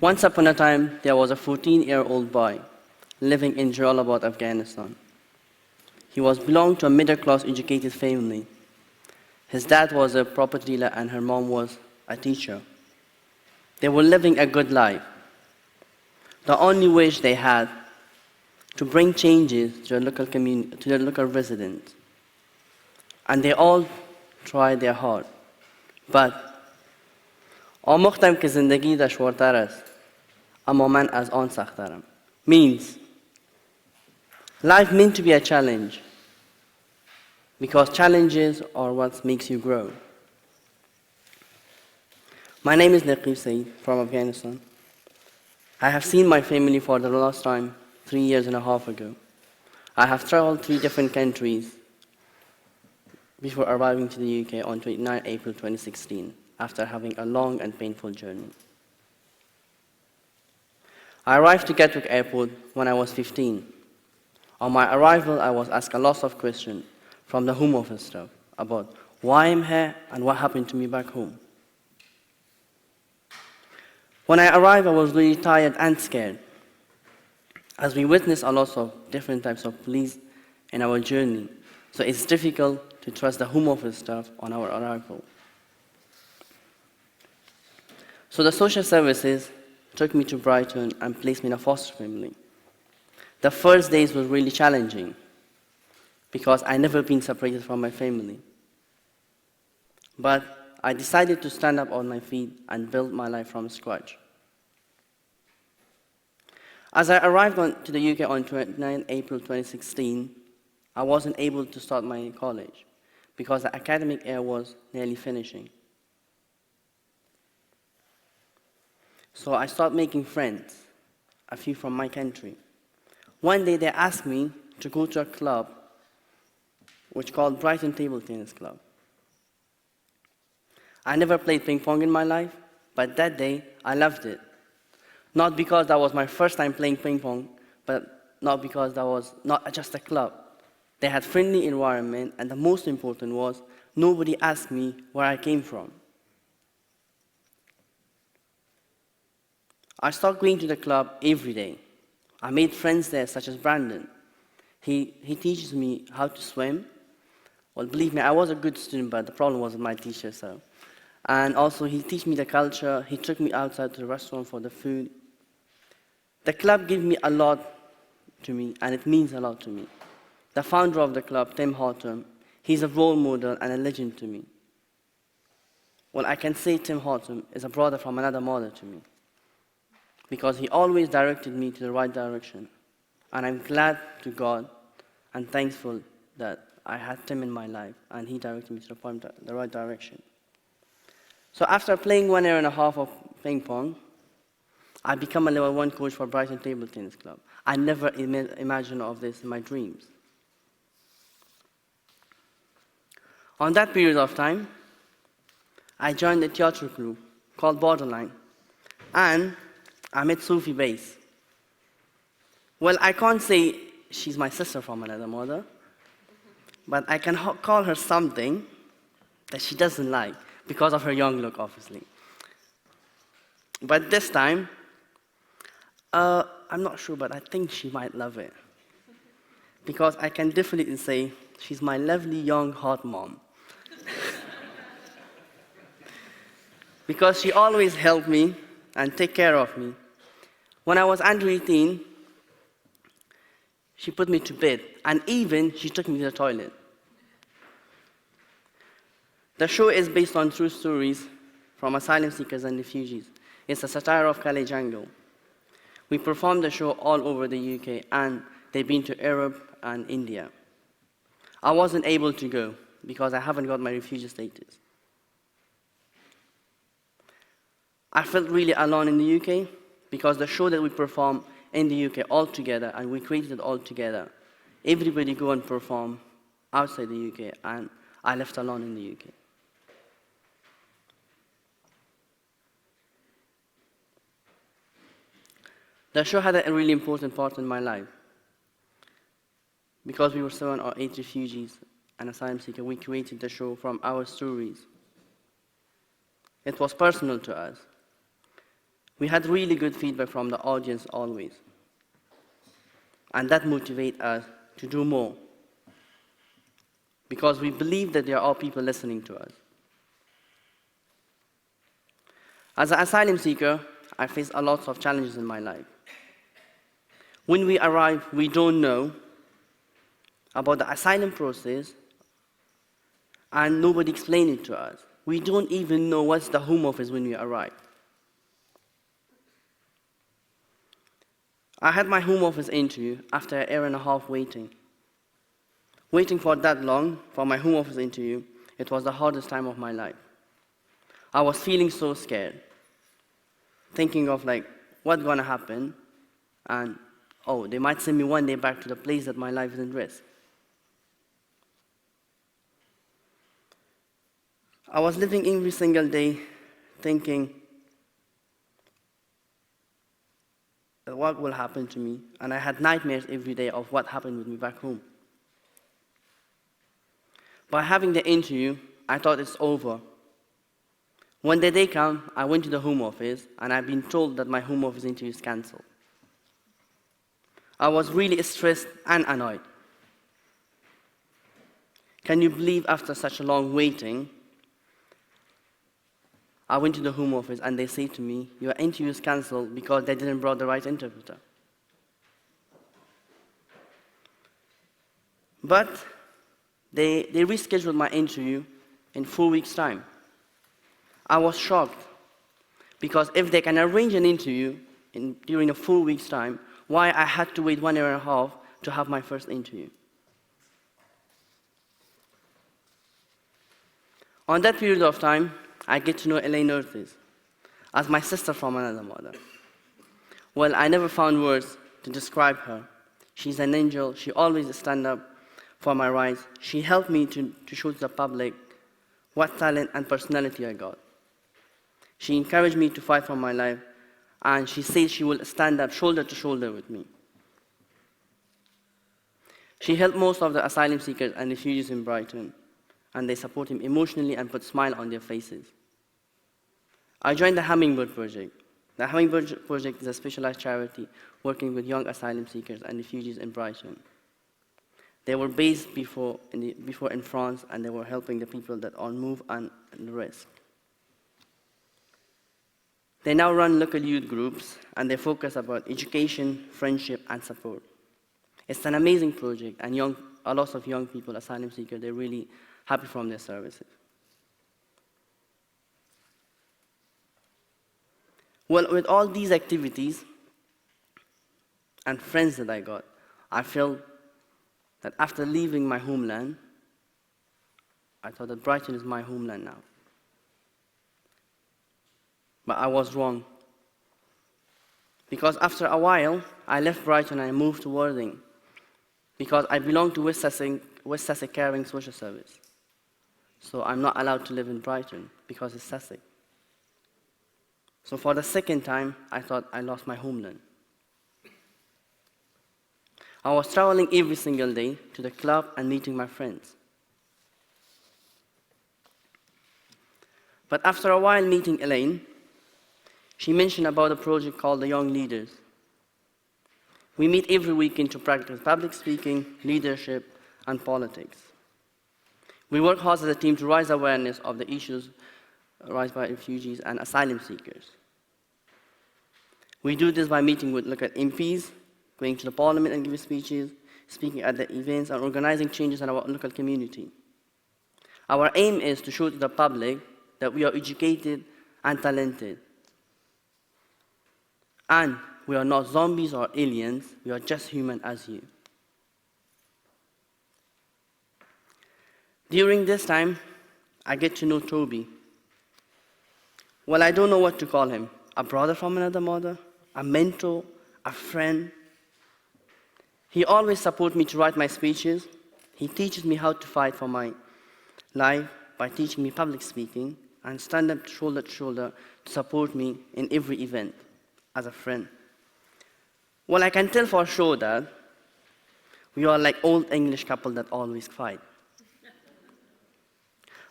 Once upon a time, there was a 14-year-old boy living in Jalalabad, Afghanistan. He belonged to a middle-class educated family. His dad was a property dealer and her mom was a teacher. They were living a good life. The only wish they had to bring changes to their local community, to their local residents. And they all tried their hard. But آموختم که زندگی دشوارتر است اما من از آن سخت‌ترم. Means life meant to be a challenge because challenges are what makes you grow. My name is Naqeeb Saide from Afghanistan. I have seen my family for the last time 3 years and a half ago. I have traveled 3 different countries before arriving to the UK on 29 April 2016 after having a long and painful journey. I arrived to Gatwick Airport when I was 15. On my arrival, I was asked a lot of questions from the Home Office staff about why I'm here and what happened to me back home. When I arrived, I was really tired and scared, as we witnessed a lot of different types of police in our journey, so it's difficult to trust the Home Office staff on our arrival. So the social services took me to Brighton and placed me in a foster family. The first days was really challenging because I never been separated from my family. But I decided to stand up on my feet and build my life from scratch. As I arrived to the UK on 29 April 2016, I wasn't able to start my college because the academic year was nearly finishing. So I started making friends, a few from my country. One day they asked me to go to a club which called Brighton Table Tennis Club. I never played ping pong in my life, but that day I loved it. Not because that was my first time playing ping pong, but not because that was not just a club. They had friendly environment, and the most important was nobody asked me where I came from. I started going to the club every day. I made friends there, such as Brandon. He teaches me how to swim. Well, believe me, I was a good student, but the problem was with my teacher, so. And also, he teach me the culture. He took me outside to the restaurant for the food. The club gave me a lot to me, and it means a lot to me. The founder of the club, Tim Horton, he's a role model and a legend to me. Well, I can say Tim Horton is a brother from another mother to me, because he always directed me to the right direction. And I'm glad to God and thankful that I had Tim in my life, and he directed me to the right direction. So after playing 1 year and a half of ping pong, I became a level 1 coach for Brighton Table Tennis Club. I never imagined of this in my dreams. On that period of time, I joined a theater group called Borderline, and I met Sophie Bass. Well, I can't say she's my sister from another mother, but I can call her something that she doesn't like because of her young look, obviously. But this time, I'm not sure, but I think she might love it. Because I can definitely say she's my lovely, young, hot mom. Because she always helped me and take care of me. When I was under 18, she put me to bed, and even she took me to the toilet. The show is based on true stories from asylum seekers and refugees. It's a satire of Calais Jungle. We performed the show all over the UK, and they've been to Europe and India. I wasn't able to go because I haven't got my refugee status. I felt really alone in the UK because the show that we performed in the UK all together, and we created it all together, everybody go and perform outside the UK, and I left alone in the UK. The show had a really important part in my life. Because we were 7 or 8 refugees and asylum seekers, we created the show from our stories. It was personal to us. We had really good feedback from the audience always. And that motivates us to do more, because we believe that there are people listening to us. As an asylum seeker, I face a lot of challenges in my life. When we arrive, we don't know about the asylum process, and nobody explained it to us. We don't even know what's the Home Office when we arrive. I had my Home Office interview after an hour and a half waiting. Waiting for that long for my Home Office interview, it was the hardest time of my life. I was feeling so scared, thinking of like, what's gonna happen? And, oh, they might send me one day back to the place that my life is in risk. I was living every single day thinking, what will happen to me? And I had nightmares every day of what happened with me back home. By having the interview, I thought it's over. When the day came, I went to the Home Office, and I've been told that my Home Office interview is cancelled. I was really stressed and annoyed. Can you believe after such a long waiting, I went to the Home Office and they say to me, your interview is cancelled because they didn't bring the right interpreter. But they rescheduled my interview in 4 weeks' time. I was shocked, because if they can arrange an interview during a 4 weeks' time, why I had to wait 1 hour and a half to have my first interview? On that period of time, I get to know Elaine Ortiz as my sister from another mother. Well, I never found words to describe her. She's an angel. She always stands up for my rights. She helped me to show to the public what talent and personality I got. She encouraged me to fight for my life, and she says she will stand up shoulder to shoulder with me. She helped most of the asylum seekers and refugees in Brighton, and they support him emotionally and put a smile on their faces. I joined the Hummingbird Project. The Hummingbird Project is a specialized charity working with young asylum seekers and refugees in Brighton. They were based before in France, and they were helping the people that are on move and risk. They now run local youth groups, and they focus about education, friendship, and support. It's an amazing project, and a lot of young people, asylum seekers, they're really happy from their services. Well, with all these activities and friends that I got, I felt that after leaving my homeland, I thought that Brighton is my homeland now. But I was wrong. Because after a while, I left Brighton and I moved to Worthing, because I belong to West Sussex Caring Social Service. So I'm not allowed to live in Brighton because it's Sussex. So for the second time, I thought I lost my homeland. I was traveling every single day to the club and meeting my friends. But after a while meeting Elaine, she mentioned about a project called the Young Leaders. We meet every weekend to practice public speaking, leadership, and politics. We work hard as a team to raise awareness of the issues raised by refugees and asylum seekers. We do this by meeting with local MPs, going to the parliament and giving speeches, speaking at the events, and organizing changes in our local community. Our aim is to show to the public that we are educated and talented. And we are not zombies or aliens, we are just human as you. During this time, I get to know Toby. Well, I don't know what to call him. A brother from another mother, a mentor, a friend. He always supports me to write my speeches. He teaches me how to fight for my life by teaching me public speaking, and stand up shoulder to shoulder to support me in every event as a friend. Well, I can tell for sure that we are like old English couple that always fight.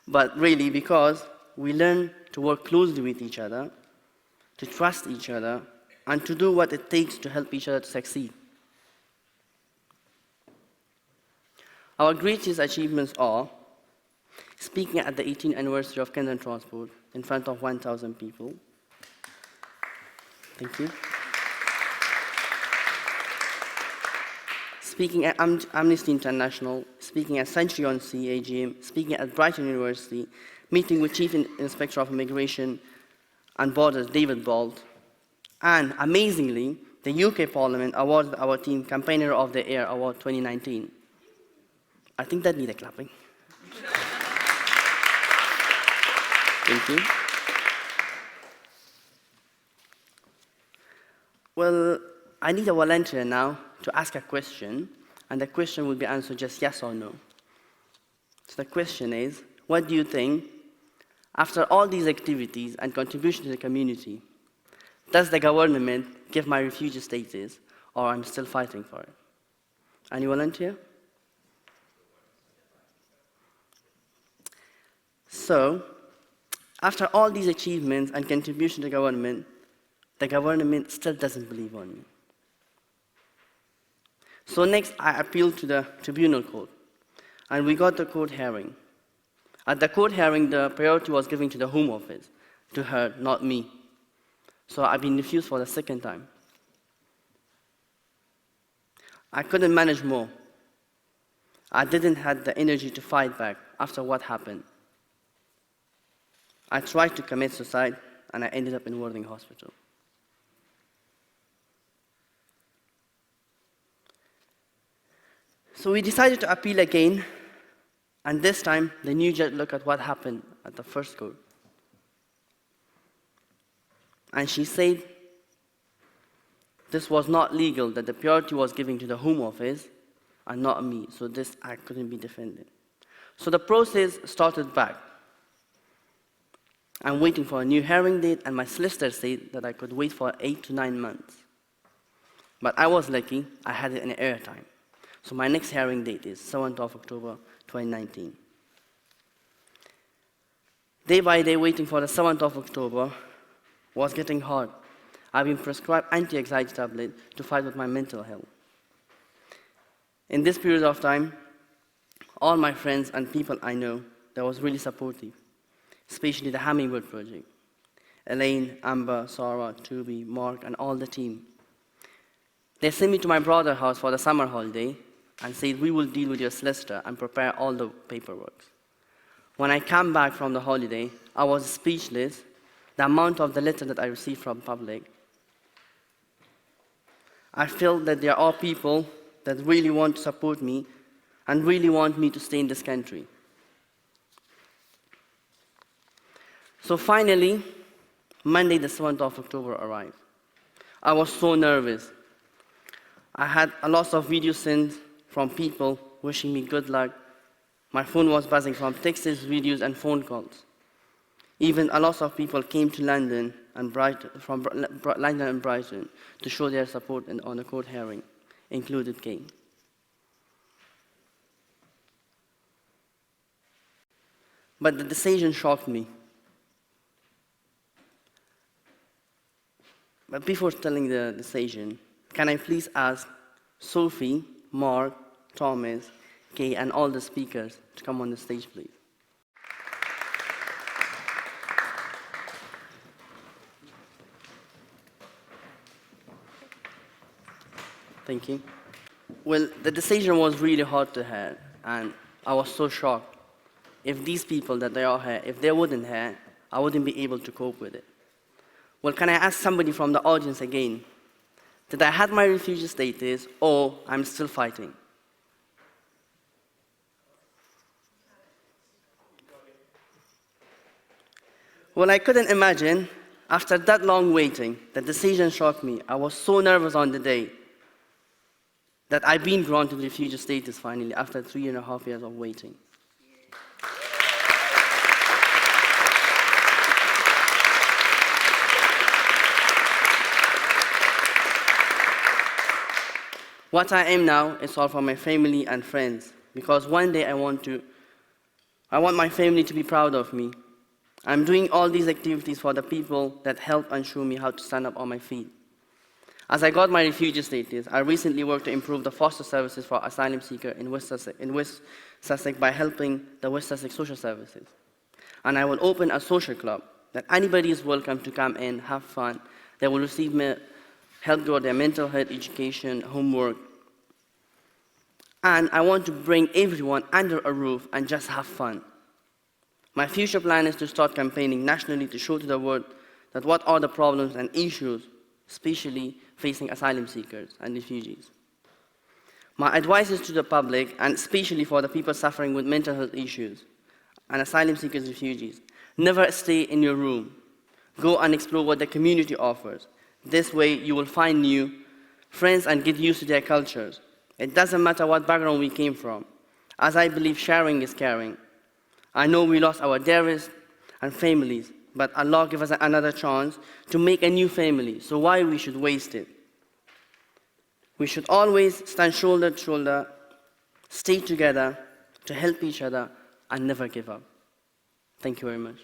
But really, because we learn to work closely with each other, to trust each other, and to do what it takes to help each other to succeed. Our greatest achievements are speaking at the 18th anniversary of Canadian Transport in front of 1,000 people. Thank you. Speaking at Amnesty International, speaking at Century on Sea AGM, speaking at Brighton University, meeting with Chief Inspector of Immigration and Borders David Bolt, and amazingly, the UK Parliament awarded our team Campaigner of the Year Award 2019. I think that needs a clapping. Thank you. Well, I need a volunteer now to ask a question, and the question will be answered just yes or no. So the question is, what do you think, after all these activities and contribution to the community, does the government give my refugee status, or I'm still fighting for it? Any volunteer? So, after all these achievements and contribution to the government still doesn't believe on me. So next, I appealed to the tribunal court, and we got the court hearing. At the court hearing, the priority was given to the Home Office, to her, not me. So I've been refused for the second time. I couldn't manage more. I didn't have the energy to fight back after what happened. I tried to commit suicide, and I ended up in Worthing Hospital. So we decided to appeal again, and this time the new judge looked at what happened at the first court. And she said this was not legal, that the priority was given to the Home Office and not me, so this act couldn't be defended. So the process started back. I'm waiting for a new hearing date, and my solicitor said that I could wait for 8 to 9 months. But I was lucky, I had it in airtime. So my next hearing date is 7th of October 2019. Day by day, waiting for the 7th of October was getting hard. I've been prescribed anti-anxiety tablets to fight with my mental health. In this period of time, all my friends and people I know that was really supportive, especially the Hummingbird Project. Elaine, Amber, Sarah, Toby, Mark, and all the team. They sent me to my brother's house for the summer holiday and said, we will deal with your solicitor and prepare all the paperwork. When I came back from the holiday, I was speechless. The amount of the letter that I received from public. I feel that there are people that really want to support me and really want me to stay in this country. So finally, Monday the 7th of October arrived. I was so nervous. I had a lot of videos sent from people wishing me good luck. My phone was buzzing from texts, videos, and phone calls. Even a lot of people came to London and from London and Brighton to show their support on the court hearing, included Kay. But the decision shocked me. But before telling the decision, can I please ask Sophie, Mark, Thomas, Kay, and all the speakers to come on the stage, please? Thank you. Well, the decision was really hard to hear, and I was so shocked. If these people that they are here, if they wouldn't hear, I wouldn't be able to cope with it. Well, can I ask somebody from the audience again? Did I have my refugee status, or I'm still fighting? Well, I couldn't imagine, after that long waiting, the decision shocked me. I was so nervous on the day that I've been granted refugee status finally, after 3.5 years of waiting. What I am now is all for my family and friends, because one day I want my family to be proud of me. I'm doing all these activities for the people that help and show me how to stand up on my feet. As I got my refugee status, I recently worked to improve the foster services for asylum seekers in West Sussex by helping the West Sussex Social Services. And I will open a social club that anybody is welcome to come in, have fun. They will receive help with their mental health, education, homework. And I want to bring everyone under a roof and just have fun. My future plan is to start campaigning nationally to show to the world that what are the problems and issues, especially facing asylum seekers and refugees. My advice is to the public, and especially for the people suffering with mental health issues, and asylum seekers, refugees, never stay in your room. Go and explore what the community offers. This way you will find new friends and get used to their cultures. It doesn't matter what background we came from, as I believe sharing is caring. I know we lost our dearest and families, but Allah gave us another chance to make a new family, so why we should waste it? We should always stand shoulder to shoulder, stay together to help each other, and never give up. Thank you very much.